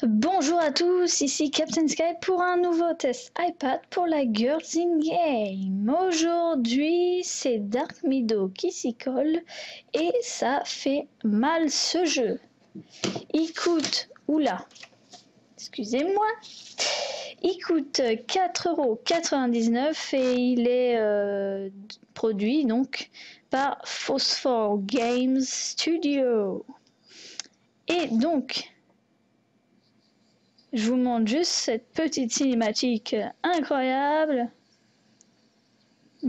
Bonjour à tous, ici Captain Sky pour un nouveau test iPad pour la Girls in Game. Aujourd'hui, c'est Dark Meadow qui s'y colle et ça fait mal ce jeu. Il coûte, oula, excusez-moi, il coûte 4,99 € et il est produit donc par Phosphor Games Studio. Et donc, je vous montre juste cette petite cinématique incroyable.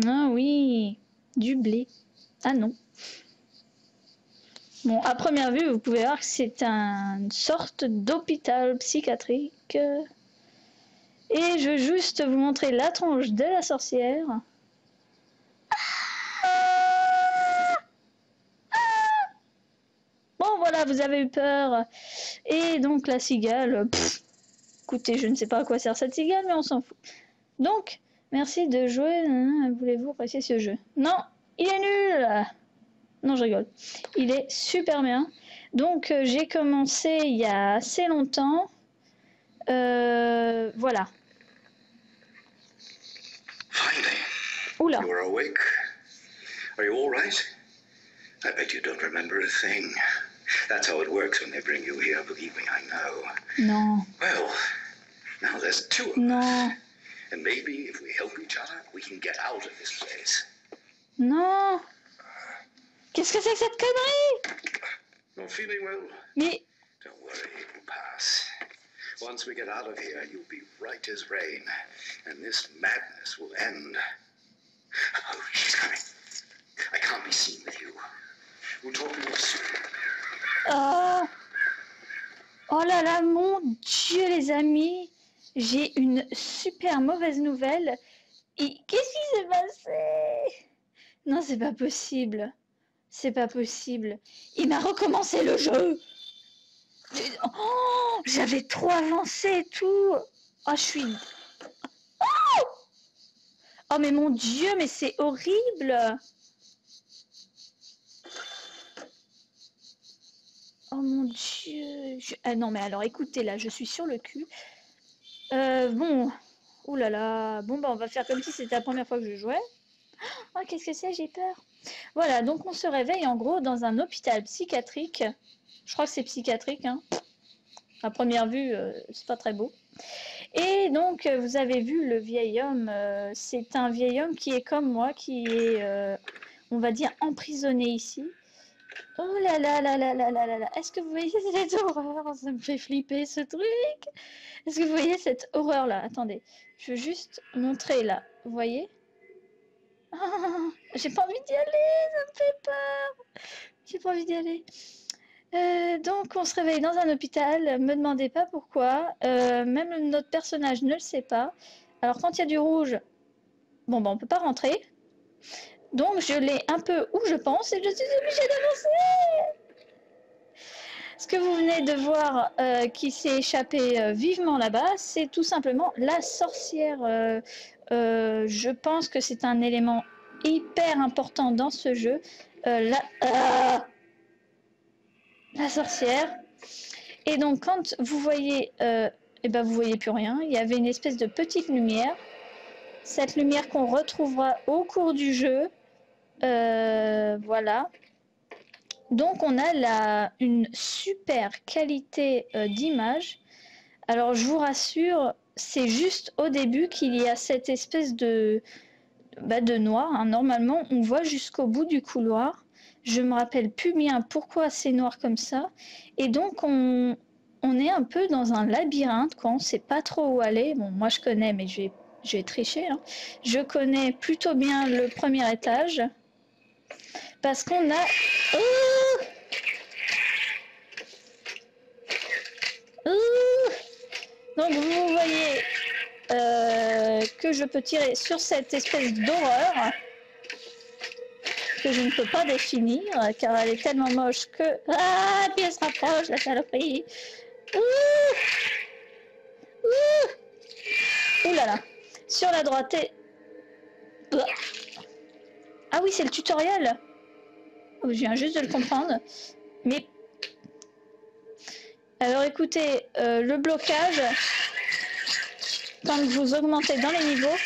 Ah oui, du blé. Ah non. Bon, à première vue, vous pouvez voir que c'est une sorte d'hôpital psychiatrique. Et je vais juste vous montrer la tronche de la sorcière. Bon, voilà, vous avez eu peur. Et donc la cigale, écoutez, je ne sais pas à quoi sert cette cigale, mais on s'en fout. Donc, merci de jouer. Voulez-vous apprécier ce jeu? Non, il est nul. Non, je rigole. Il est super bien. Donc, j'ai commencé il y a assez longtemps. Voilà. Finally. Oula. You are awake. Are you all right? I bet you don't remember a thing. That's how it works when they bring you here, believe me, I know. Non. Well, now there's two of Non. us. And maybe if we help each other, we can get out of this place. Non. Qu'est-ce que c'est que cette connerie? Not feeling well? Mais... Don't worry, it will pass. Once we get out of here, you'll be right as rain. And this madness will end. Oh, she's coming. I can't be seen with you. We'll talk more soon. Oh. Oh là là, mon Dieu, les amis. J'ai une super mauvaise nouvelle. Et qu'est-ce qui s'est passé? Non, c'est pas possible. C'est pas possible. Il m'a recommencé le jeu. Oh, j'avais trop avancé et tout. Oh, je suis... Oh, oh mais mon Dieu, mais c'est horrible. Oh mon Dieu. Ah non, mais alors écoutez, là, je suis sur le cul. Bon. Ouh là là. Bon, bah, on va faire comme si c'était la première fois que je jouais. Oh, qu'est-ce que c'est? J'ai peur. Voilà, donc on se réveille en gros dans un hôpital psychiatrique. Je crois que c'est psychiatrique, hein. À première vue, c'est pas très beau. Et donc, vous avez vu le vieil homme, c'est un vieil homme qui est comme moi, qui est, on va dire, emprisonné ici. Oh là là là là là là là là. Est-ce que vous voyez cette horreur? Ça me fait flipper ce truc. Est-ce que vous voyez cette horreur là? Attendez, je veux juste montrer là. Vous voyez? J'ai pas envie d'y aller, ça me fait peur. J'ai pas envie d'y aller. Donc on se réveille dans un hôpital, me demandez pas pourquoi, même notre personnage ne le sait pas. Alors quand il y a du rouge, bon bah on peut pas rentrer. Donc je l'ai un peu où je pense et je suis obligée d'avancer. Ce que vous venez de voir qui s'est échappé vivement là-bas, c'est tout simplement la sorcière. Je pense que c'est un élément hyper important dans ce jeu. La sorcière. Et donc quand vous voyez, eh ben vous voyez plus rien. Il y avait une espèce de petite lumière. Cette lumière qu'on retrouvera au cours du jeu. Voilà. Donc on a une super qualité d'image. Alors je vous rassure, c'est juste au début qu'il y a cette espèce de noir. Hein. Normalement, on voit jusqu'au bout du couloir. Je me rappelle plus bien pourquoi c'est noir comme ça. Et donc on est un peu dans un labyrinthe, quoi. On ne sait pas trop où aller. Bon, moi je connais, mais je vais tricher. Hein. Je connais plutôt bien le premier étage. Parce qu'on a... Oh, donc vous voyez que je peux tirer sur cette espèce d'horreur que je ne peux pas définir car elle est tellement moche que... Ah, puis elle se rapproche, la saloperie. Ouh là là. Sur la droite et... Ah oui, c'est le tutoriel. Je viens juste de le comprendre. Mais Alors écoutez, le blocage, quand vous augmentez dans les niveaux,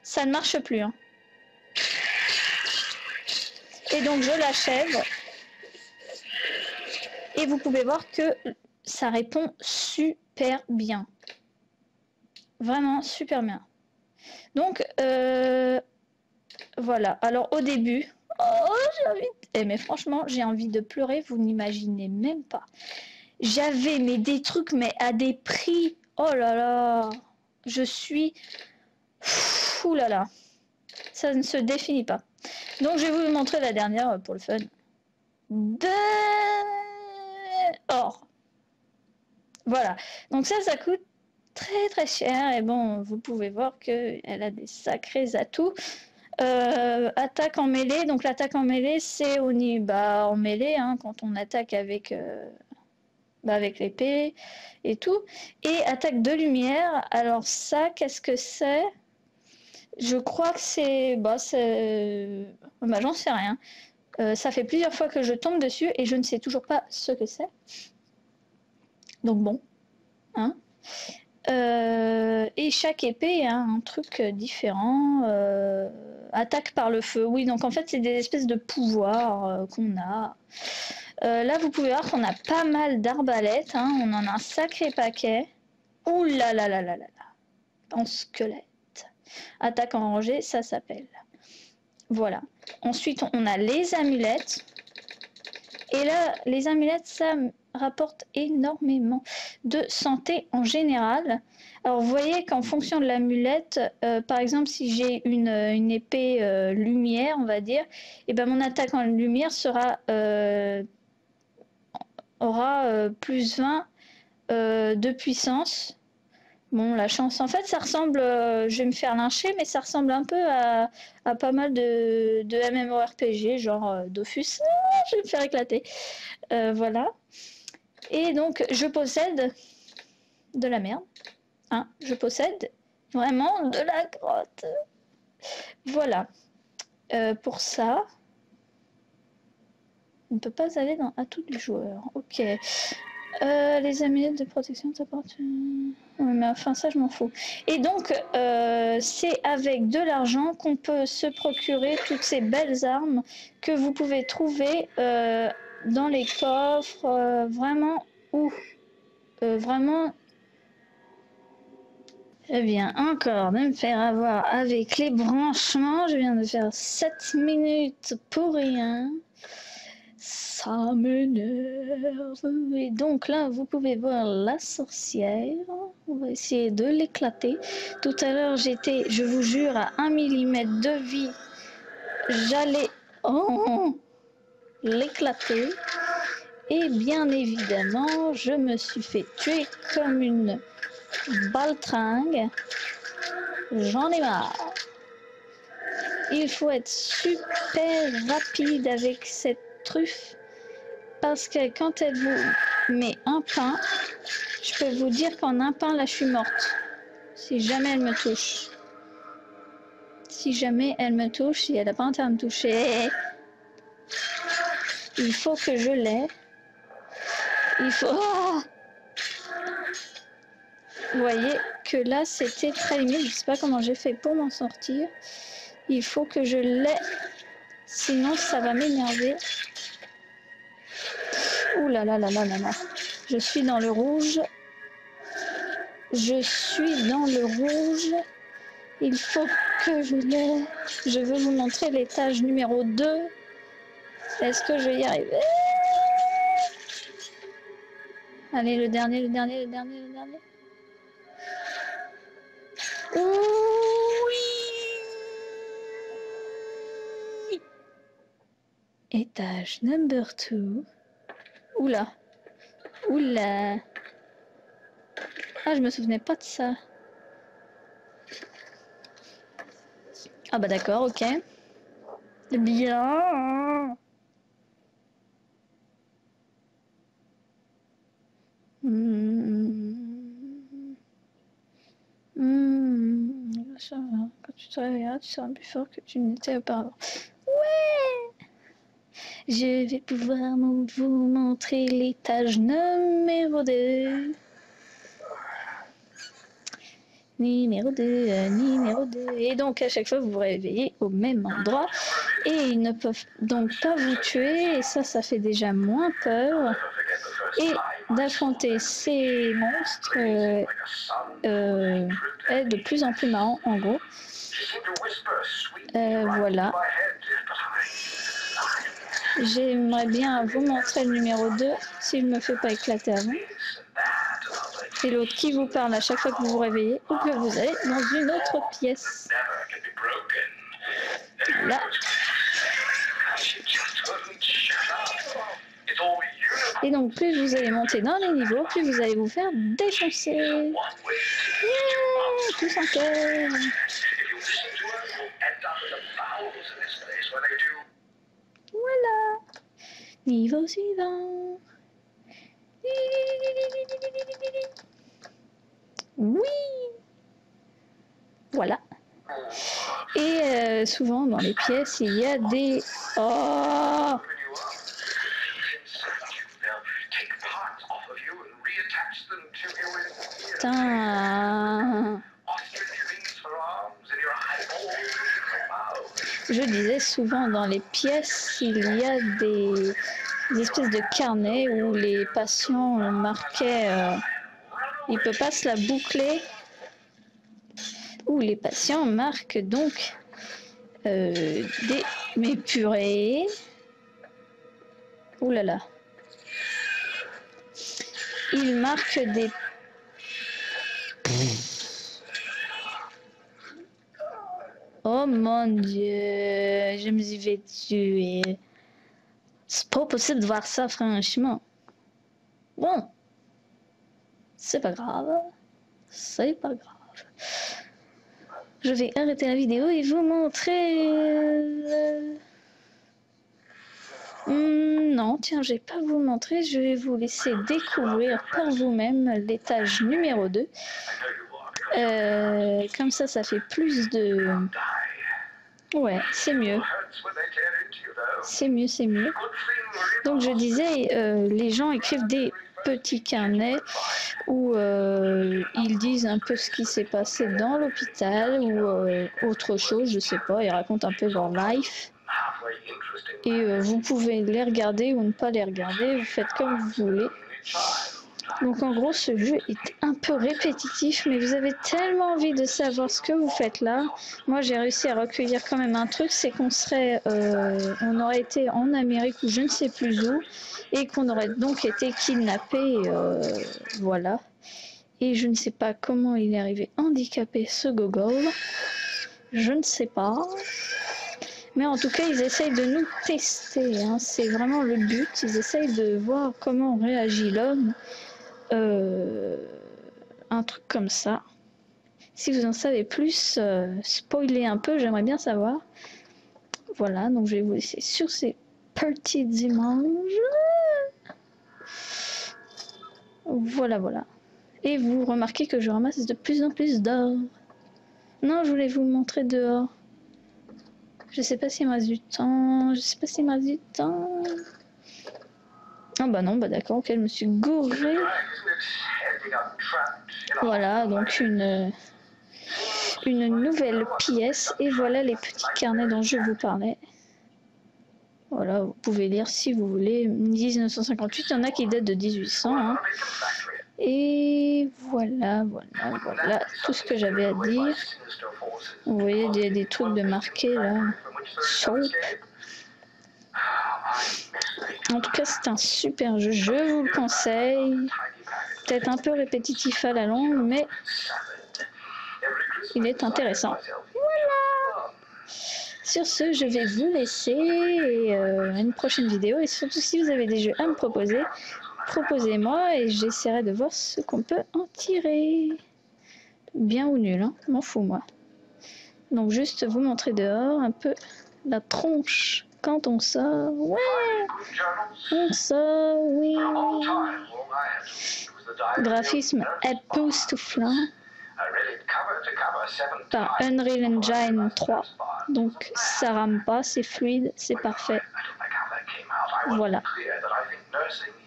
ça ne marche plus. Hein. Et donc je l'achève. Et vous pouvez voir que ça répond super bien. Vraiment super bien. Donc, voilà. Alors au début, j'ai envie mais franchement, j'ai envie de pleurer, vous n'imaginez même pas. J'avais des trucs, mais à des prix. Oh là là. Je suis... Ouh là là. Ça ne se définit pas. Donc je vais vous montrer la dernière pour le fun. Or. Voilà. Donc ça coûte très cher. Et bon, vous pouvez voir qu'elle a des sacrés atouts. Attaque en mêlée. Donc l'attaque en mêlée, c'est en mêlée, hein, quand on attaque avec... avec l'épée et tout. Et attaque de lumière, alors ça, qu'est-ce que c'est? Je crois que c'est... j'en sais rien. Ça fait plusieurs fois que je tombe dessus et je ne sais toujours pas ce que c'est. Donc bon. Hein. Et chaque épée a un truc différent. Attaque par le feu. Oui, donc en fait, c'est des espèces de pouvoirs qu'on a. Là, vous pouvez voir qu'on a pas mal d'arbalètes. Hein. On en a un sacré paquet. Ouh là là là là là là. En squelette. Attaque en rangée, ça s'appelle. Voilà. Ensuite, on a les amulettes. Et là, les amulettes, ça rapporte énormément de santé en général. Alors, vous voyez qu'en fonction de l'amulette, par exemple, si j'ai une épée lumière, on va dire, et ben mon attaque en lumière aura plus 20 de puissance. Bon, la chance, en fait, ça ressemble, je vais me faire lyncher, mais ça ressemble un peu à pas mal de MMORPG, genre Dofus. Je vais me faire éclater. Voilà. Et donc, je possède de la merde. Hein, je possède vraiment de la grotte. Voilà. Pour ça, on ne peut pas aller dans atout du joueur. Ok. Les amulettes de protection t'apportent... Oui, mais enfin, ça, je m'en fous. Et donc, c'est avec de l'argent qu'on peut se procurer toutes ces belles armes que vous pouvez trouver dans les coffres, vraiment, vraiment... Je viens encore de me faire avoir avec les branchements. Je viens de faire 7 minutes pour rien. Ça m'énerve. Et donc là, vous pouvez voir la sorcière. On va essayer de l'éclater. Tout à l'heure, j'étais, je vous jure, à 1 mm de vie. J'allais l'éclater. Et bien évidemment, je me suis fait tuer comme une baltringue. J'en ai marre. Il faut être super rapide avec cette truffe. Parce que quand elle vous met un pain, je peux vous dire qu'en un pain, là, je suis morte. Si jamais elle me touche. Si jamais elle me touche, si elle n'a pas intérêt à me toucher, il faut que je l'aie. Il faut... Oh, vous voyez que là, c'était très limite. Je ne sais pas comment j'ai fait pour m'en sortir. Il faut que je l'aie. Sinon, ça va m'énerver. Ouh là là là là là là. Je suis dans le rouge. Je suis dans le rouge. Il faut que je l'aie. Je veux vous montrer l'étage numéro 2. Est-ce que je vais y arriver? Allez, le dernier, le dernier, le dernier, le dernier. Oui. Étage number 2. Oula. Oula. Ah, je me souvenais pas de ça. Ah bah d'accord, ok. Bien. Ça va. Quand tu te réveilleras, tu seras plus fort que tu n'étais auparavant. Ouais. Je vais pouvoir vous montrer l'étage numéro 2. Numéro 2, numéro 2. Et donc à chaque fois vous vous réveillez au même endroit. Et ils ne peuvent donc pas vous tuer. Et ça fait déjà moins peur. Et d'affronter ces monstres est de plus en plus marrant en gros. Voilà. J'aimerais bien vous montrer le numéro 2 s'il ne me fait pas éclater avant. C'est l'autre qui vous parle à chaque fois que vous vous réveillez ou que vous allez dans une autre pièce. Là. Et donc plus vous allez monter dans les niveaux, plus vous allez vous faire défoncer. Yeah, tous en cœur. Voilà. Niveau suivant. Oui. Voilà. Et souvent dans les pièces, il y a des... Oh! Putain. Je disais souvent dans les pièces, il y a des espèces de carnets où les patients marquaient, il ne peut pas se la boucler, où les patients marquent donc des... Mais purée. Ouh là là. Ils marquent des... Oh mon Dieu, je me suis fait tuer. C'est pas possible de voir ça, franchement. Bon, c'est pas grave. C'est pas grave. Je vais arrêter la vidéo et vous montrer... Non, tiens, je vais pas vous montrer. Je vais vous laisser découvrir par vous-même l'étage numéro 2. Comme ça fait plus de... Ouais, c'est mieux. C'est mieux, c'est mieux. Donc je disais, les gens écrivent des petits carnets où ils disent un peu ce qui s'est passé dans l'hôpital ou autre chose, je sais pas, ils racontent un peu leur life. Et vous pouvez les regarder ou ne pas les regarder, vous faites comme vous voulez. Donc en gros, ce jeu est un peu répétitif, mais vous avez tellement envie de savoir ce que vous faites là. Moi, j'ai réussi à recueillir quand même un truc, c'est qu'on serait, on aurait été en Amérique ou je ne sais plus où, et qu'on aurait donc été kidnappé, voilà. Et je ne sais pas comment il est arrivé handicapé, ce gogol. Je ne sais pas. Mais en tout cas, ils essayent de nous tester, hein. C'est vraiment le but. Ils essayent de voir comment réagit l'homme. Un truc comme ça. Si vous en savez plus, spoiler un peu, j'aimerais bien savoir. Voilà, donc je vais vous laisser sur ces petites images. Voilà, voilà. Et vous remarquez que je ramasse de plus en plus d'or. Non, je voulais vous montrer dehors. Je sais pas s'il me reste du temps. Je sais pas s'il me reste du temps. Ah bah non, bah d'accord, ok, je me suis gourée. Voilà, donc une nouvelle pièce. Et voilà les petits carnets dont je vous parlais. Voilà, vous pouvez lire si vous voulez. 1958, il y en a qui datent de 1800. Hein. Et voilà, voilà, voilà tout ce que j'avais à dire. Vous voyez, il y a des trucs de marqués là. Soap. En tout cas, c'est un super jeu, je vous le conseille. Peut-être un peu répétitif à la longue, mais il est intéressant. Voilà. Sur ce, je vais vous laisser et à une prochaine vidéo. Et surtout, si vous avez des jeux à me proposer, proposez-moi et j'essaierai de voir ce qu'on peut en tirer. Bien ou nul, hein, m'en fous moi. Donc juste vous montrer dehors un peu la tronche quand on sort. Ouais, on sort, oui. Graphisme époustouflant par Unreal Engine 3. Donc ça rame pas, c'est fluide, c'est parfait. Voilà.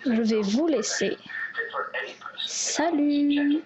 Je vais vous laisser. Salut!